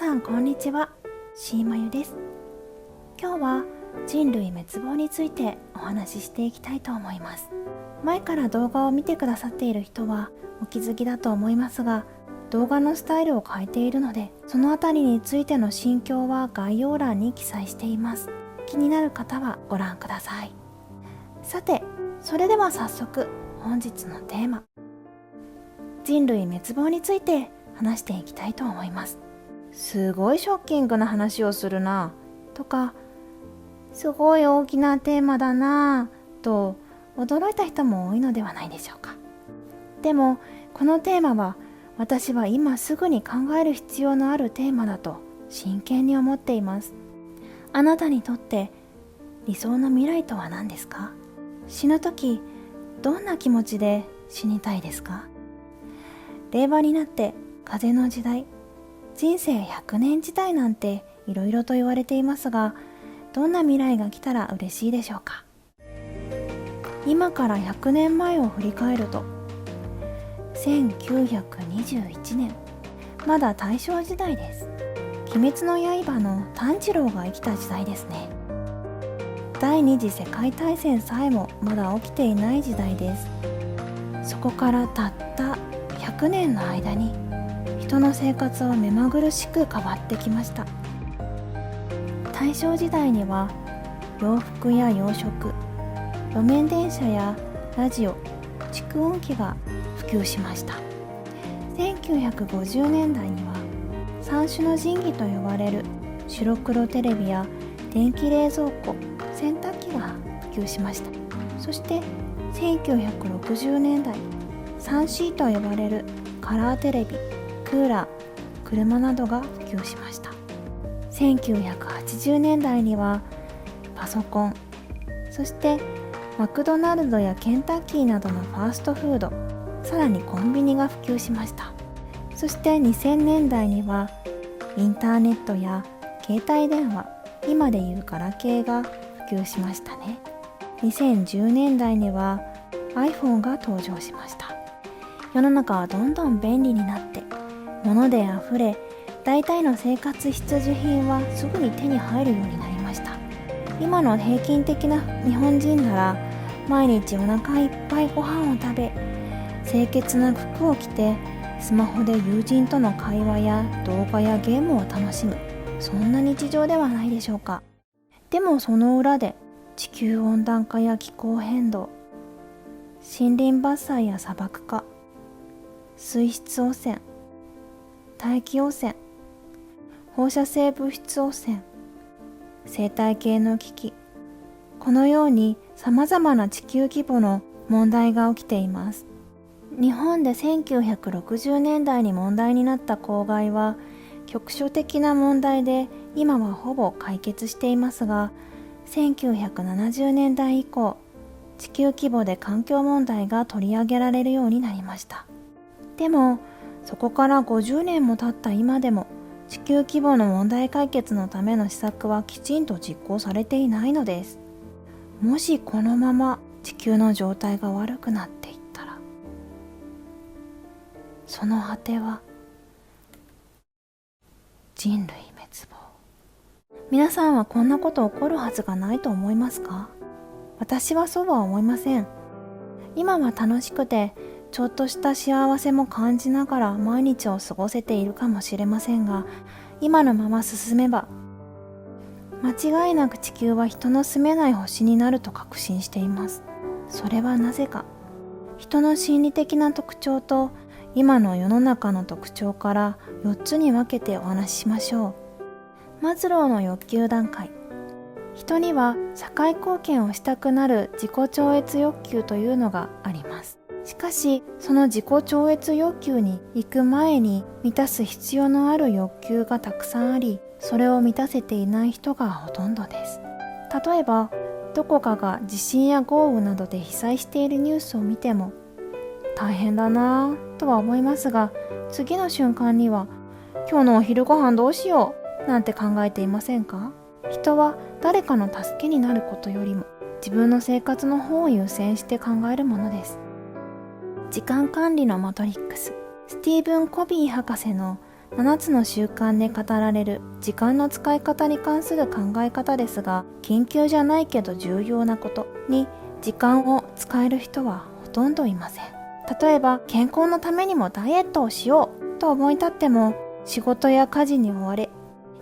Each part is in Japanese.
さんこんにちは、しーまゆです。今日は人類滅亡についてお話ししていきたいと思います。前から動画を見てくださっている人はお気づきだと思いますが、動画のスタイルを変えているので、そのあたりについての心境は概要欄に記載しています。気になる方はご覧ください。さて、それでは早速本日のテーマ、人類滅亡について話していきたいと思います。すごいショッキングな話をするなとか、すごい大きなテーマだなと驚いた人も多いのではないでしょうか。でもこのテーマは私は今すぐに考える必要のあるテーマだと真剣に思っています。あなたにとって理想の未来とは何ですか？死ぬ時どんな気持ちで死にたいですか？令和になって風の時代、人生100年時代なんていろいろと言われていますが、どんな未来が来たら嬉しいでしょうか。今から100年前を振り返ると、1921年、まだ大正時代です。鬼滅の刃の炭治郎が生きた時代ですね。第二次世界大戦さえもまだ起きていない時代です。そこからたった100年の間に人の生活は目まぐるしく変わってきました。大正時代には洋服や洋食、路面電車やラジオ、蓄音機が普及しました。1950年代には三種の神器と呼ばれる白黒テレビや電気冷蔵庫、洗濯機が普及しました。そして1960年代、3C と呼ばれるカラーテレビ、クーラー、車などが普及しました。1980年代にはパソコン、そしてマクドナルドやケンタッキーなどのファーストフード、さらにコンビニが普及しました。そして2000年代にはインターネットや携帯電話、今でいうガラケーが普及しましたね。2010年代には iPhone が登場しました。世の中はどんどん便利になって物であふれ、大体の生活必需品はすぐに手に入るようになりました。今の平均的な日本人なら毎日お腹いっぱいご飯を食べ、清潔な服を着てスマホで友人との会話や動画やゲームを楽しむ、そんな日常ではないでしょうか。でもその裏で地球温暖化や気候変動、森林伐採や砂漠化、水質汚染、大気汚染、放射性物質汚染、生態系の危機、このように様々な地球規模の問題が起きています。日本で1960年代に問題になった公害は局所的な問題で今はほぼ解決していますが、1970年代以降、地球規模で環境問題が取り上げられるようになりました。でもそこから50年も経った今でも地球規模の問題解決のための施策はきちんと実行されていないのです。もしこのまま地球の状態が悪くなっていったら、その果ては人類滅亡。皆さんはこんなこと起こるはずがないと思いますか？私はそうは思いません。今は楽しくてちょっとした幸せも感じながら毎日を過ごせているかもしれませんが、今のまま進めば間違いなく地球は人の住めない星になると確信しています。それはなぜか。人の心理的な特徴と今の世の中の特徴から4つに分けてお話ししましょう。マズローの欲求段階。人には社会貢献をしたくなる自己超越欲求というのがあります。しかしその自己超越欲求に行く前に満たす必要のある欲求がたくさんあり、それを満たせていない人がほとんどです。例えばどこかが地震や豪雨などで被災しているニュースを見ても大変だなぁとは思いますが、次の瞬間には今日のお昼ご飯どうしようなんて考えていませんか？人は誰かの助けになることよりも自分の生活の方を優先して考えるものです。時間管理のマトリックス、スティーブン・コビー博士の7つの習慣で語られる時間の使い方に関する考え方ですが、緊急じゃないけど重要なことに時間を使える人はほとんどいません。例えば健康のためにもダイエットをしようと思い立っても、仕事や家事に追われ、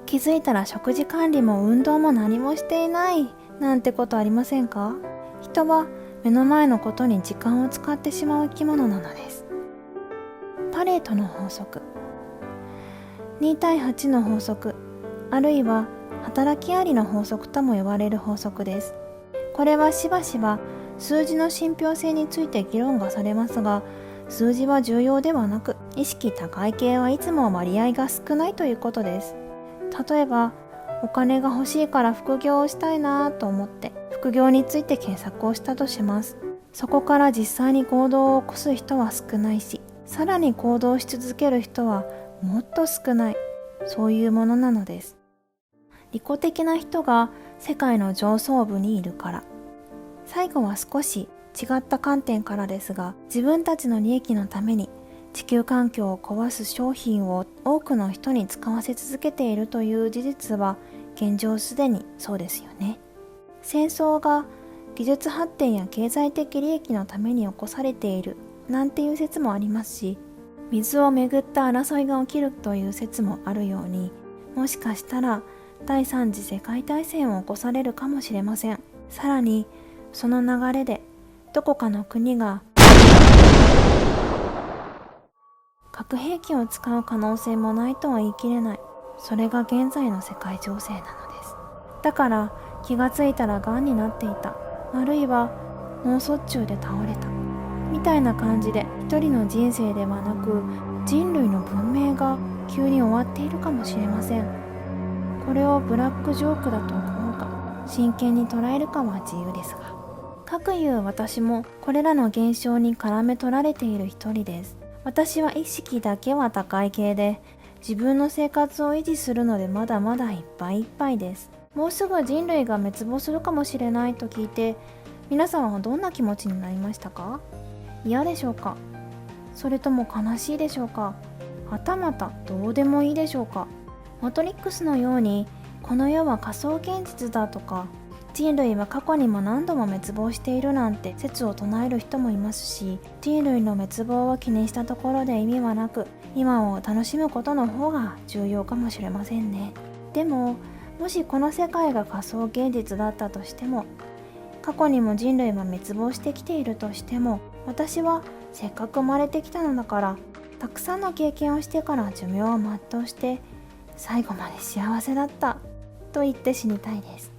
気づいたら食事管理も運動も何もしていないなんてことありませんか？人は目の前のことに時間を使ってしまう生き物なのです。パレートの法則、2対8の法則、あるいは働きありの法則とも呼ばれる法則です。これはしばしば数字の信憑性について議論がされますが、数字は重要ではなく、意識高い系はいつも割合が少ないということです。例えば、お金が欲しいから副業をしたいなと思って副業について検索をしたとします。そこから実際に行動を起こす人は少ないし、さらに行動し続ける人はもっと少ない、そういうものなのです。利己的な人が世界の上層部にいるから。最後は少し違った観点からですが、自分たちの利益のために地球環境を壊す商品を多くの人に使わせ続けているという事実は現状すでにそうですよね。戦争が技術発展や経済的利益のために起こされているなんていう説もありますし、水をめぐった争いが起きるという説もあるように、もしかしたら第三次世界大戦を起こされるかもしれません。さらにその流れでどこかの国が核兵器を使う可能性もないとは言い切れない。それが現在の世界情勢なのです。だから気がついたらがんになっていた、あるいは脳卒中で倒れたみたいな感じで、一人の人生ではなく人類の文明が急に終わっているかもしれません。これをブラックジョークだと思うか、真剣に捉えるかは自由ですが、かくいう私もこれらの現象に絡め取られている一人です。私は意識だけは高い系で、自分の生活を維持するのでまだまだいっぱいいっぱいです。もうすぐ人類が滅亡するかもしれないと聞いて、皆さんはどんな気持ちになりましたか？嫌でしょうか？それとも悲しいでしょうか？はたまたどうでもいいでしょうか？マトリックスのようにこの世は仮想現実だとか、人類は過去にも何度も滅亡しているなんて説を唱える人もいますし、人類の滅亡を気にしたところで意味はなく、今を楽しむことの方が重要かもしれませんね。でも、もしこの世界が仮想現実だったとしても、過去にも人類は滅亡してきているとしても、私はせっかく生まれてきたのだから、たくさんの経験をしてから寿命を全うして、最後まで幸せだったと言って死にたいです。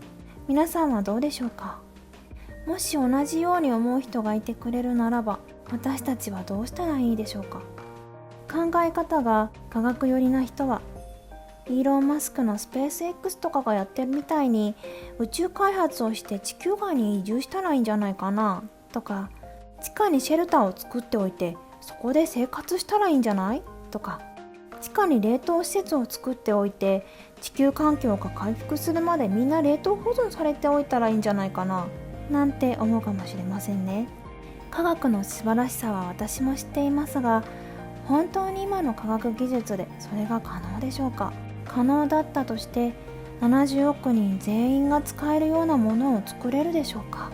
皆さんはどうでしょうか？もし同じように思う人がいてくれるならば、私たちはどうしたらいいでしょうか？考え方が科学寄りな人は、イーロン・マスクのスペース X とかがやってるみたいに宇宙開発をして地球外に移住したらいいんじゃないかなとか、地下にシェルターを作っておいてそこで生活したらいいんじゃないとか、地下に冷凍施設を作っておいて地球環境が回復するまでみんな冷凍保存されておいたらいいんじゃないかななんて思うかもしれませんね。科学の素晴らしさは私も知っていますが、本当に今の科学技術でそれが可能でしょうか？可能だったとして70億人全員が使えるようなものを作れるでしょうか？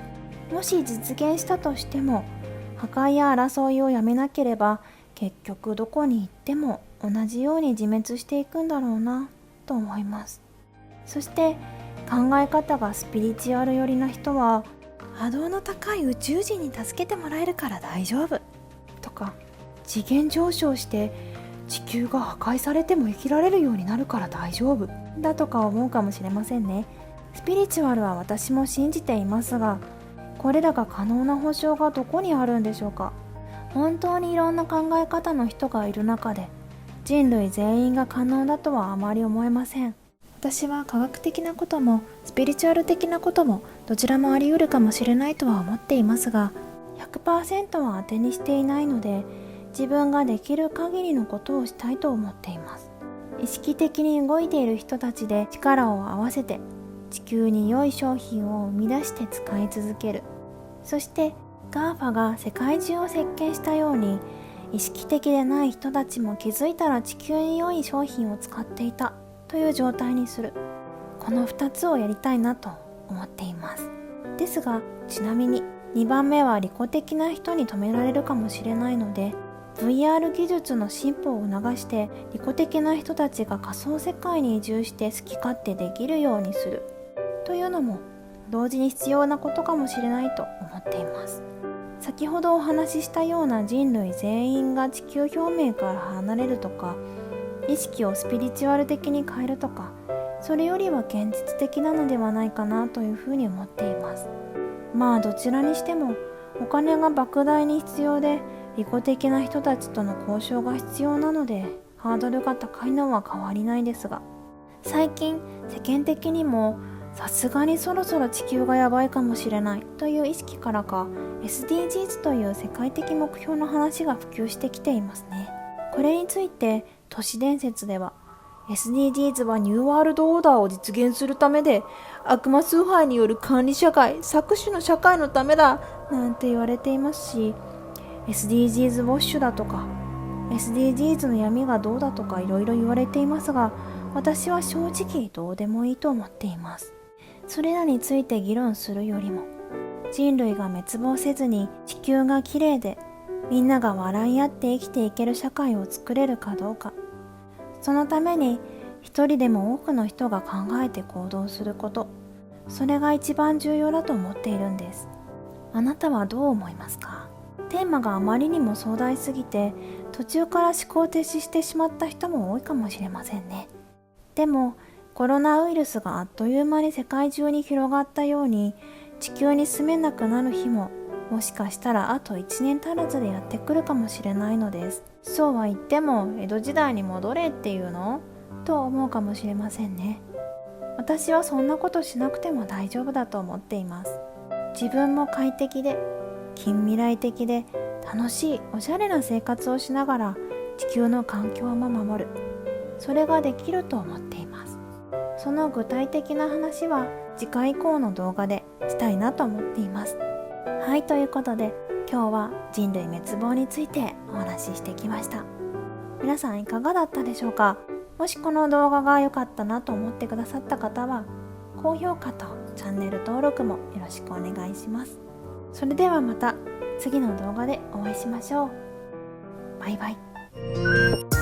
もし実現したとしても、破壊や争いをやめなければ結局どこに行っても同じように自滅していくんだろうなと思います。そして考え方がスピリチュアル寄りな人は、波動の高い宇宙人に助けてもらえるから大丈夫とか、次元上昇して地球が破壊されても生きられるようになるから大丈夫だとか思うかもしれませんね。スピリチュアルは私も信じていますが、これらが可能な保証がどこにあるんでしょうか？本当にいろんな考え方の人がいる中で、人類全員が可能だとはあまり思えません。私は科学的なこともスピリチュアル的なこともどちらもあり得るかもしれないとは思っていますが、 100% は当てにしていないので、自分ができる限りのことをしたいと思っています。意識的に動いている人たちで力を合わせて地球に良い商品を生み出して使い続ける。そして GAFA が世界中を席巻したように、意識的でない人たちも気づいたら地球に良い商品を使っていたという状態にする、この2つをやりたいなと思っています。ですが、ちなみに2番目は利己的な人に止められるかもしれないので、 VR 技術の進歩を促して利己的な人たちが仮想世界に移住して好き勝手できるようにするというのも同時に必要なことかもしれないと思っています。先ほどお話ししたような人類全員が地球表面から離れるとか、意識をスピリチュアル的に変えるとか、それよりは現実的なのではないかなというふうに思っています。まあどちらにしてもお金が莫大に必要で、利己的な人たちとの交渉が必要なので、ハードルが高いのは変わりないですが、最近世間的にもさすがにそろそろ地球がやばいかもしれないという意識からか、 SDGs という世界的目標の話が普及してきていますね。これについて都市伝説では、 SDGs はニューワールドオーダーを実現するためで、悪魔崇拝による管理社会、搾取の社会のためだなんて言われていますし、 SDGs ウォッシュだとか SDGs の闇がどうだとかいろいろ言われていますが、私は正直どうでもいいと思っています。それらについて議論するよりも、人類が滅亡せずに地球がきれいでみんなが笑い合って生きていける社会を作れるかどうか、そのために一人でも多くの人が考えて行動すること、それが一番重要だと思っているんです。あなたはどう思いますか？テーマがあまりにも壮大すぎて途中から思考停止してしまった人も多いかもしれませんね。でもコロナウイルスがあっという間に世界中に広がったように、地球に住めなくなる日ももしかしたらあと1年足らずでやってくるかもしれないのです。そうは言っても江戸時代に戻れっていうのと思うかもしれませんね。私はそんなことしなくても大丈夫だと思っています。自分も快適で近未来的で楽しいおしゃれな生活をしながら地球の環境も守る、それができると思っています。その具体的な話は次回以降の動画でしたいなと思っています。はい、ということで今日は人類滅亡についてお話ししてきました。皆さんいかがだったでしょうか？もしこの動画が良かったなと思ってくださった方は、高評価とチャンネル登録もよろしくお願いします。それではまた次の動画でお会いしましょう。バイバイ。